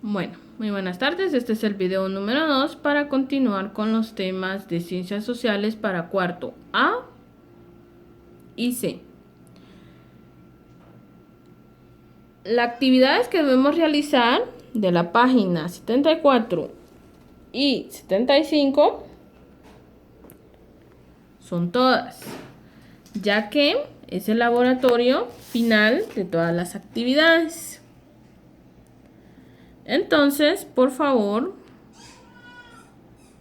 Bueno, muy buenas tardes. Este es el video número 2 para continuar con los temas de ciencias sociales para cuarto A y C. Las actividades que debemos realizar de la página 74 y 75 son todas, ya que es el laboratorio final de todas las actividades. Entonces, por favor,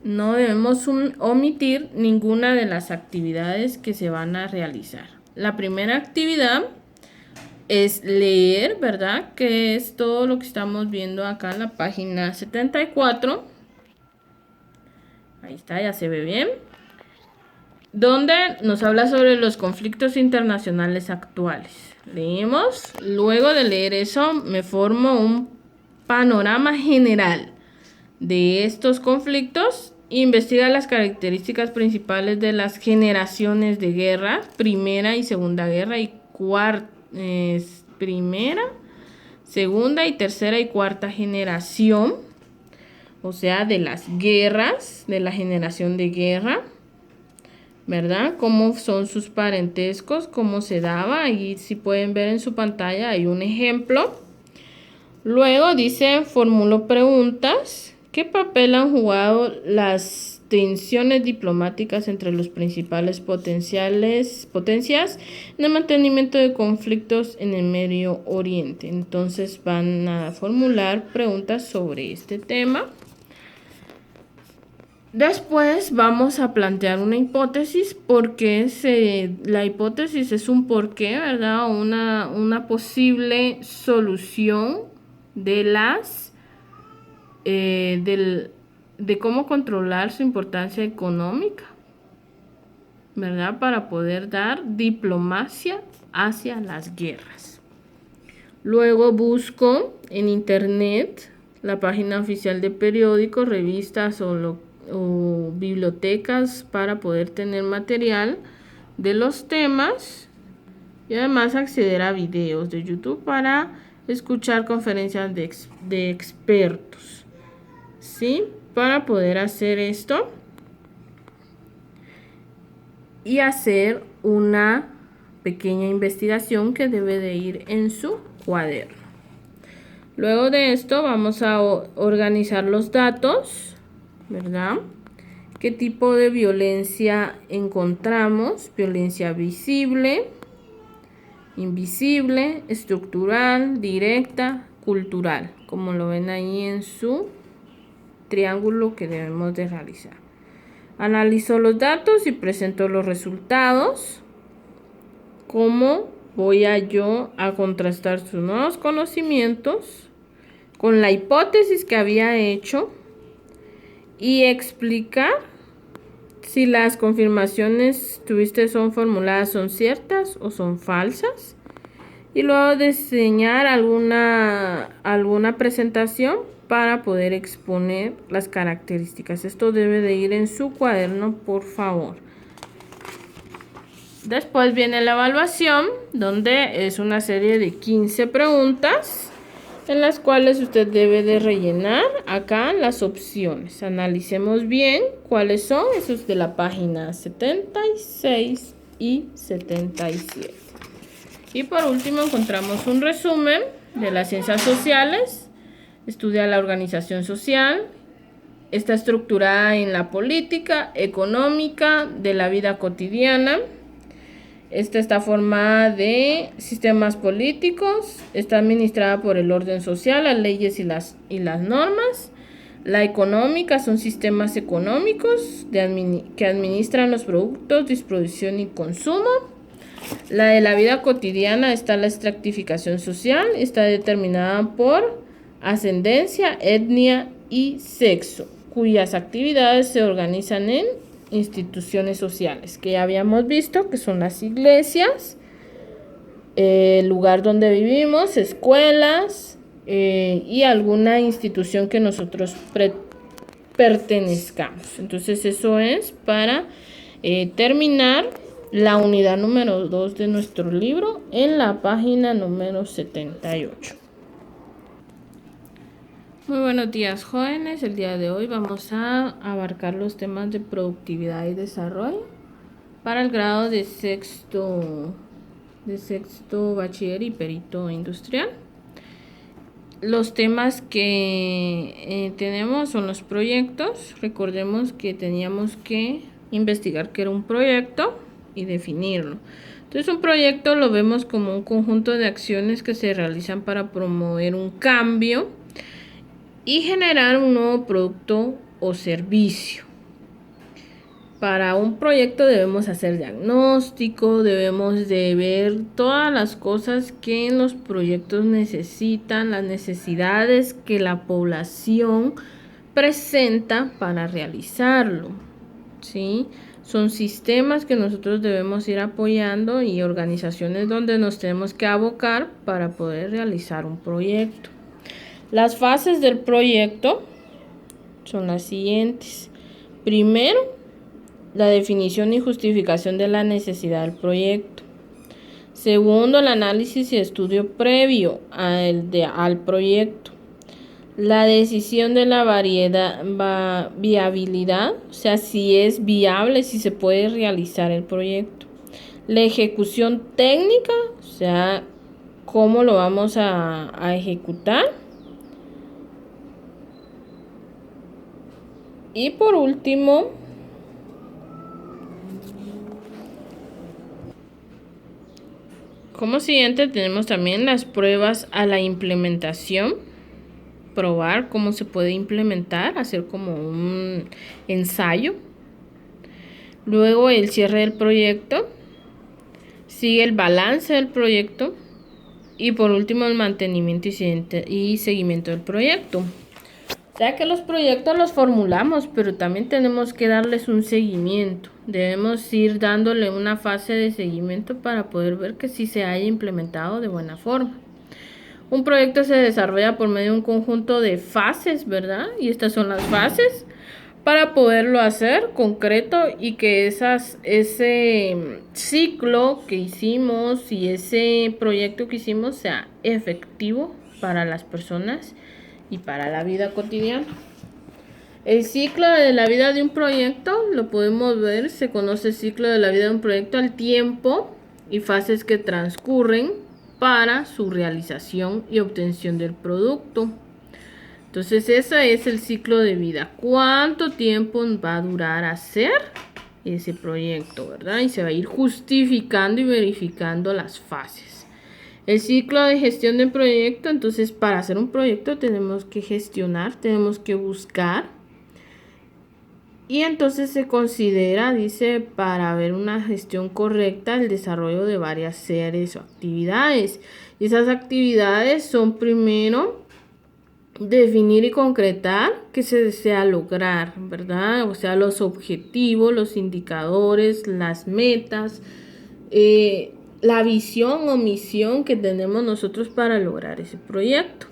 no debemos omitir ninguna de las actividades que se van a realizar. La primera actividad es leer, ¿verdad? Que es todo lo que estamos viendo acá en la página 74. Ahí está, ya se ve bien. Donde nos habla sobre los conflictos internacionales actuales. Leemos. Luego de leer eso, me formo un panorama general de estos conflictos. Investiga las características principales de las generaciones de guerra, Primera y Segunda Guerra y Primera, Segunda y Tercera y Cuarta generación, o sea, de las guerras, de la generación de guerra, ¿verdad? Cómo son sus parentescos, cómo se daba. Ahí si pueden ver en su pantalla hay un ejemplo. Luego dice, formulo preguntas. ¿Qué papel han jugado las tensiones diplomáticas entre los principales potencias en el mantenimiento de conflictos en el Medio Oriente? Entonces van a formular preguntas sobre este tema. Después vamos a plantear una hipótesis, porque la hipótesis es un porqué, ¿verdad? Una posible solución de de cómo controlar su importancia económica, ¿verdad? Para poder dar diplomacia hacia las guerras. Luego busco en internet la página oficial de periódicos, revistas o bibliotecas para poder tener material de los temas y además acceder a videos de YouTube para escuchar conferencias de expertos, ¿sí? Para poder hacer esto y hacer una pequeña investigación que debe de ir en su cuaderno. Luego de esto vamos a organizar los datos, ¿verdad? ¿Qué tipo de violencia encontramos? Violencia visible, invisible, estructural, directa, cultural, como lo ven ahí en su triángulo que debemos de realizar. Analizo los datos y presento los resultados. ¿Cómo voy yo a contrastar sus nuevos conocimientos con la hipótesis que había hecho y explicar si las confirmaciones son formuladas son ciertas o son falsas? Y luego diseñar alguna presentación para poder exponer las características. Esto debe de ir en su cuaderno, por favor. Después viene la evaluación, donde es una serie de 15 preguntas en las cuales usted debe de rellenar acá las opciones. Analicemos bien cuáles son esos de la página 76 y 77. Y por último encontramos un resumen de las ciencias sociales. Estudia la organización social. Está estructurada en la política, económica, de la vida cotidiana. Esta está formada de sistemas políticos. Está administrada por el orden social, las leyes y las normas. La económica son sistemas económicos que administran los productos, distribución y consumo. La de la vida cotidiana está la estratificación social. Está determinada por ascendencia, etnia y sexo, cuyas actividades se organizan en instituciones sociales, que ya habíamos visto que son las iglesias, el lugar donde vivimos, escuelas y alguna institución que nosotros pertenezcamos. Entonces eso es para terminar la unidad número 2 de nuestro libro en la página número 78. Muy buenos días, jóvenes. El día de hoy vamos a abarcar los temas de productividad y desarrollo para el grado de sexto bachiller y perito industrial. Los temas que tenemos son los proyectos. Recordemos que teníamos que investigar qué era un proyecto y definirlo. Entonces, un proyecto lo vemos como un conjunto de acciones que se realizan para promover un cambio y generar un nuevo producto o servicio. Para un proyecto debemos hacer diagnóstico, debemos de ver todas las cosas que en los proyectos necesitan, las necesidades que la población presenta para realizarlo, ¿sí? Son sistemas que nosotros debemos ir apoyando y organizaciones donde nos tenemos que abocar para poder realizar un proyecto. Las fases del proyecto son las siguientes. Primero, la definición y justificación de la necesidad del proyecto. Segundo, el análisis y estudio previo al proyecto. La decisión de la viabilidad, o sea, si es viable, si se puede realizar el proyecto. La ejecución técnica, o sea, cómo lo vamos a ejecutar. Y por último, como siguiente tenemos también las pruebas a la implementación. Probar cómo se puede implementar, hacer como un ensayo. Luego el cierre del proyecto. Sigue el balance del proyecto. Y por último el mantenimiento y seguimiento del proyecto. O sea que los proyectos los formulamos, pero también tenemos que darles un seguimiento. Debemos ir dándole una fase de seguimiento para poder ver que sí se haya implementado de buena forma. Un proyecto se desarrolla por medio de un conjunto de fases, ¿verdad? Y estas son las fases para poderlo hacer concreto y que ese ciclo que hicimos y ese proyecto que hicimos sea efectivo para las personas y para la vida cotidiana. El ciclo de la vida de un proyecto lo podemos ver, se conoce el ciclo de la vida de un proyecto al tiempo y fases que transcurren para su realización y obtención del producto. Entonces ese es el ciclo de vida. ¿Cuánto tiempo va a durar hacer ese proyecto, verdad? Y se va a ir justificando y verificando las fases. El ciclo de gestión de proyecto, entonces para hacer un proyecto tenemos que gestionar, tenemos que buscar. Y entonces se considera, dice, para ver una gestión correcta, el desarrollo de varias series o actividades. Y esas actividades son primero definir y concretar qué se desea lograr, ¿verdad? O sea, los objetivos, los indicadores, las metas, la visión o misión que tenemos nosotros para lograr ese proyecto.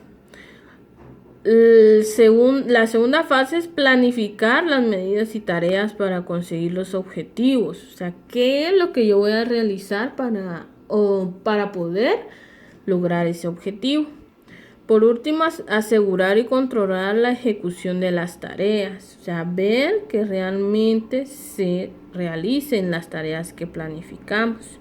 La segunda fase es planificar las medidas y tareas para conseguir los objetivos. O sea, ¿qué es lo que yo voy a realizar para poder lograr ese objetivo? Por último, asegurar y controlar la ejecución de las tareas. O sea, ver que realmente se realicen las tareas que planificamos.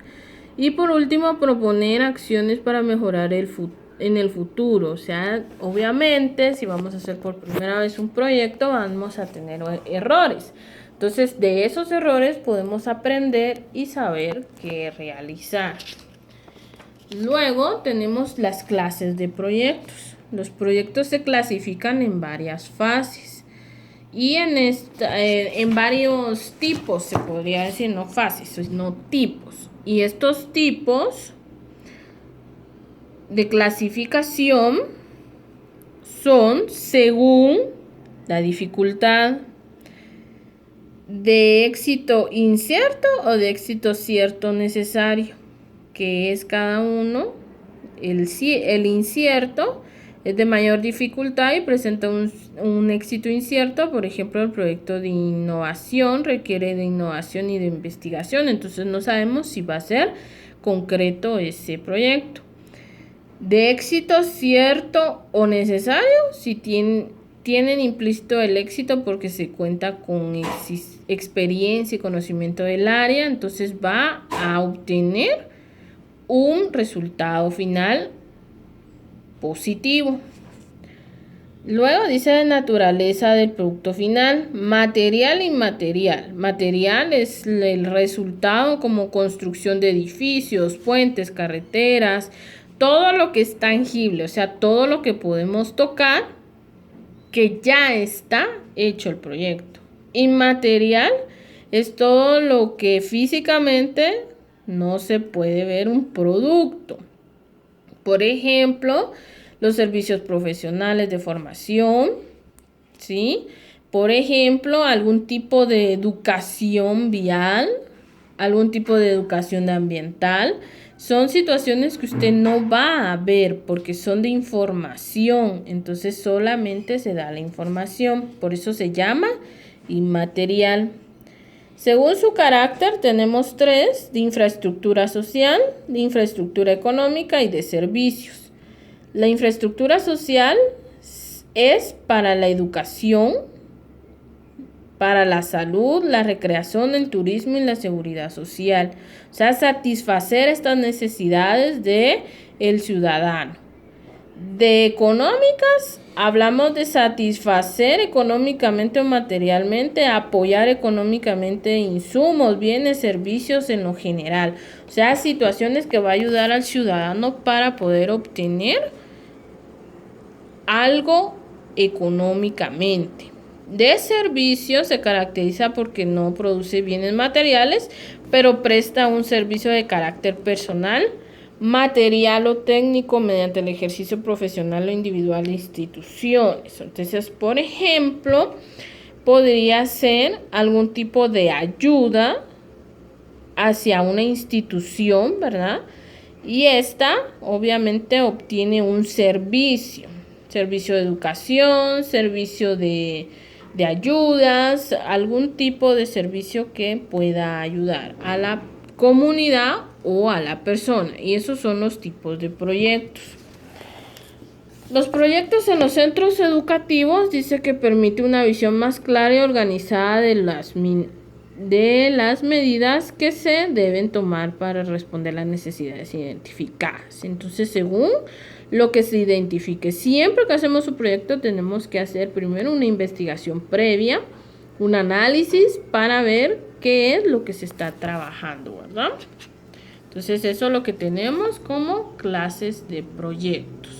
Y por último, proponer acciones para mejorar en el futuro. O sea, obviamente, si vamos a hacer por primera vez un proyecto, vamos a tener errores. Entonces, de esos errores podemos aprender y saber qué realizar. Luego tenemos las clases de proyectos. Los proyectos se clasifican en varias fases y en varios tipos, se podría decir, no fases, sino tipos. Y estos tipos de clasificación son según la dificultad, de éxito incierto o de éxito cierto necesario, que es cada uno. El incierto es de mayor dificultad y presenta un éxito incierto. Por ejemplo, el proyecto de innovación requiere de innovación y de investigación, entonces no sabemos si va a ser concreto ese proyecto. de éxito cierto o necesario, si tienen implícito el éxito porque se cuenta con experiencia y conocimiento del área, entonces va a obtener un resultado final positivo. Luego dice de naturaleza del producto final, material e inmaterial. Material es el resultado como construcción de edificios, puentes, carreteras, todo lo que es tangible, o sea, todo lo que podemos tocar que ya está hecho el proyecto. Inmaterial es todo lo que físicamente no se puede ver un producto. Por ejemplo, los servicios profesionales de formación, ¿sí? Por ejemplo, algún tipo de educación vial, algún tipo de educación ambiental. Son situaciones que usted no va a ver porque son de información. Entonces solamente se da la información. Por eso se llama inmaterial. Según su carácter, tenemos 3: de infraestructura social, de infraestructura económica y de servicios. La infraestructura social es para la educación, para la salud, la recreación, el turismo y la seguridad social. O sea, satisfacer estas necesidades del ciudadano. De económicas, hablamos de satisfacer económicamente o materialmente, apoyar económicamente insumos, bienes, servicios en lo general. O sea, situaciones que va a ayudar al ciudadano para poder obtener algo económicamente. De servicio se caracteriza porque no produce bienes materiales, pero presta un servicio de carácter personal, material o técnico mediante el ejercicio profesional o individual de instituciones. Entonces, por ejemplo, podría ser algún tipo de ayuda hacia una institución, ¿verdad? Y esta obviamente obtiene un servicio de educación, servicio de ayudas, algún tipo de servicio que pueda ayudar a la comunidad o a la persona. Y esos son los tipos de proyectos. Los proyectos en los centros educativos dice que permite una visión más clara y organizada de las medidas que se deben tomar para responder a las necesidades identificadas. Entonces, según lo que se identifique, siempre que hacemos un proyecto tenemos que hacer primero una investigación previa, un análisis para ver qué es lo que se está trabajando, ¿verdad? Entonces, eso es lo que tenemos como clases de proyectos.